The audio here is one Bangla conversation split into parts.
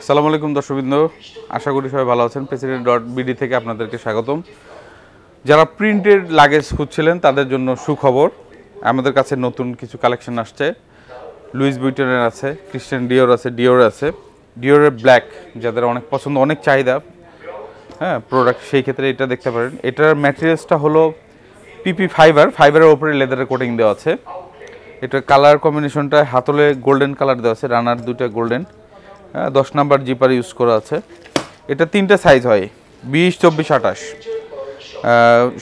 আসসালামু আলাইকুম দর্শকবৃন্দ, আশা করি সবাই ভালো আছেন। প্রেসিডেন্ট.বিডি থেকে আপনাদেরকে স্বাগতম। যারা প্রিন্টেড লাগেজ খুঁজছিলেন তাদের জন্য সুখবর, আমাদের কাছে নতুন কিছু কালেকশন আসছে। লুইস ভিউটনের আছে, ক্রিশ্চিয়ান ডিওর আছে, ডিওরের ব্ল্যাক যাদের অনেক পছন্দ, অনেক চাহিদা প্রোডাক্ট, সেই ক্ষেত্রে এটা দেখতে পারেন। এটার ম্যাটেরিয়ালসটা হলো পিপি ফাইবারের ওপরে লেদারের কোটিং দেওয়া আছে। এটার কালার কম্বিনেশনটা হাতলে গোল্ডেন কালার দেওয়া আছে, রানার দুইটা গোল্ডেন, 10 নাম্বার জিপার ইউজ করা আছে। এটা 3টে সাইজ হয়, 20, 24, 28।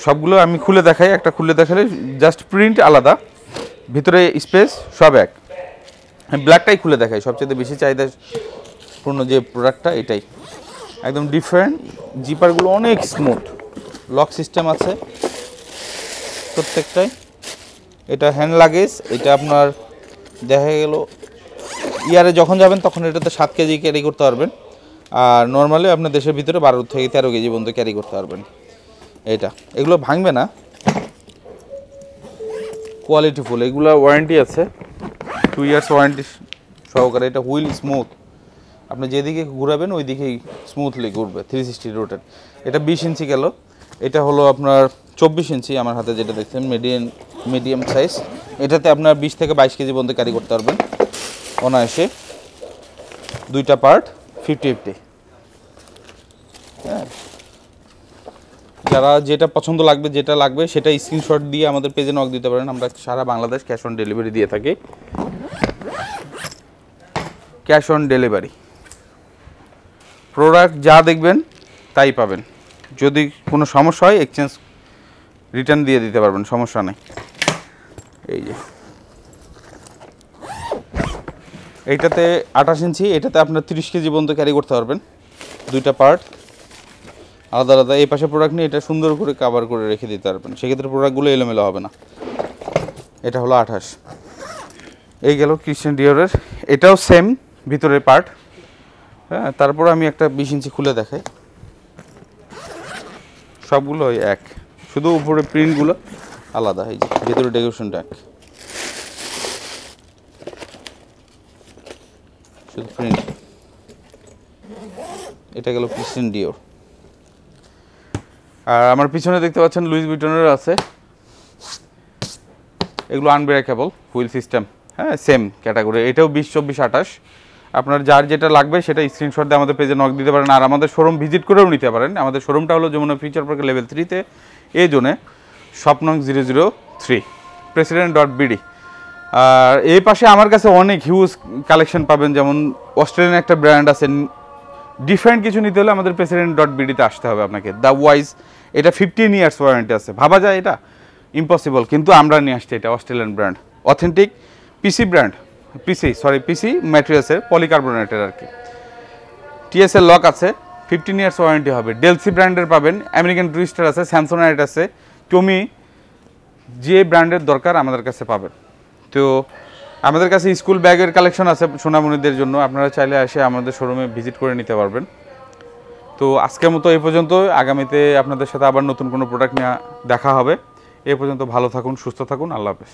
সবগুলো আমি খুলে দেখাই, একটা খুলে দেখালে জাস্ট প্রিন্ট আলাদা, ভিতরে স্পেস সব এক। ব্ল্যাকটাই খুলে দেখাই, সবচেয়ে বেশি চাহিদাপূর্ণ যে প্রোডাক্টটা এটাই, একদম ডিফারেন্ট। জিপারগুলো অনেক স্মুথ, লক সিস্টেম আছে প্রত্যেকটাই। এটা হ্যান্ড লাগেজ, এটা আপনার দেখা গেল ইয়ারে যখন যাবেন তখন এটাতে 7 কেজি ক্যারি করতে পারবেন, আর নর্মালি আপনার দেশের ভিতরে 12 থেকে 13 কেজি পর্যন্ত ক্যারি করতে পারবেন। এগুলো ভাঙবে না, কোয়ালিটি ফুল। এগুলো ওয়ারেন্টি আছে, 2 ইয়ার্স ওয়ারেন্টি সহকারে। এটা হুইল স্মুথ, আপনি যেদিকে ঘুরাবেন ওই দিকেই স্মুথলি ঘুরবে, 360 রোটেট। এটা 20 ইঞ্চি গেল, এটা হলো আপনার 24 ইঞ্চি আমার হাতে যেটা দেখছেন, মিডিয়াম সাইজ। এটাতে আপনার 20 থেকে 22 কেজি পর্যন্ত ক্যারি করতে পারবেন অনায়াসে। 2টা পার্ট 50-50। হ্যাঁ, যারা যেটা পছন্দ লাগবে, যেটা লাগবে সেটা স্ক্রিনশট দিয়ে আমাদের পেজে নক দিতে পারেন। আমরা সারা বাংলাদেশ ক্যাশ অন ডেলিভারি দিয়ে থাকি। ক্যাশ অন ডেলিভারি, প্রোডাক্ট যা দেখবেন তাই পাবেন। যদি কোনো সমস্যা হয় এক্সচেঞ্জ রিটার্ন দিয়ে দিতে পারবেন, সমস্যা নেই। এই যে এইটাতে 28 ইঞ্চি, এটাতে আপনার 30 কেজি পর্যন্ত ক্যারি করতে পারবেন। 2টা পার্ট আলাদা আলাদা। এই পাশে প্রোডাক্ট নিয়ে এটা সুন্দর করে কভার করে রেখে দিতে পারবেন, সেক্ষেত্রে প্রোডাক্টগুলো এলোমেলো হবে না। এটা হলো 28। এই গেল ক্রিশ্চিয়ান ডিওরের, এটাও সেম ভিতরের পার্ট। হ্যাঁ, তারপর আমি একটা 20 ইঞ্চি খুলে দেখাই। সবগুলো ওই এক, শুধু উপরে প্রিন্টগুলো আলাদা। এই যে ভিতরে ডেকোরেশনটা এক, শুধু প্রিন্ট। এটা গেল ক্রিশ্চিয়ান ডিওর। আর আমার পিছনে দেখতে পাচ্ছেন লুইস ভিউটনের আছে, এগুলো আনব্রেকেবল হুইল সিস্টেম। হ্যাঁ, সেম ক্যাটাগরি। এটাও 20, 24, 28। আপনার যার যেটা লাগবে সেটা স্ক্রিনশট দিয়ে আমাদের পেজে নক দিতে পারেন, আর আমাদের শোরুম ভিজিট করেও নিতে পারেন। আমাদের শোরুমটা হলো যমুনা ফিউচার পার্কের লেভেল 3-তে, এই জোনে, শপ নং 003, প্রেসিডেন্ট.বিডি। আর এই পাশে আমার কাছে অনেক হিউজ কালেকশন পাবেন, যেমন অস্ট্রেলিয়ান একটা ব্র্যান্ড আছে। ডিফারেন্ট কিছু নিতে হলে আমাদের প্রেসিডেন্ট.বিডিতে আসতে হবে আপনাকে। দ্য ওয়াইজ, এটা 15 ইয়ার্স ওয়ারেন্টি আছে। ভাবা যায় এটা ইম্পসিবল, কিন্তু আমরা নিয়ে আসছি। এটা অস্ট্রেলিয়ান ব্র্যান্ড, অথেন্টিক পিসি ম্যাটেরিয়ালসের, পলিকার্বনেটের আর কি। টিএসএল লক আছে, 15 ইয়ার্স ওয়ারেন্টি হবে। ডেলসি ব্র্যান্ডের পাবেন, আমেরিকান টুরিস্টার আছে, স্যামসোনাইট আছে, টমি, যে ব্র্যান্ডের দরকার আমাদের কাছে পাবেন। তো আমাদের কাছে স্কুল ব্যাগের কালেকশন আছে সোনামণিদের জন্য, আপনারা চাইলে এসে আমাদের শোরুমে ভিজিট করে নিতে পারবেন। তো আজকের মতো এই পর্যন্ত, আগামীতে আপনাদের সাথে আবার নতুন কোনো প্রোডাক্ট নিয়ে দেখা হবে। এ পর্যন্ত ভালো থাকুন, সুস্থ থাকুন, আল্লাহ হাফেজ।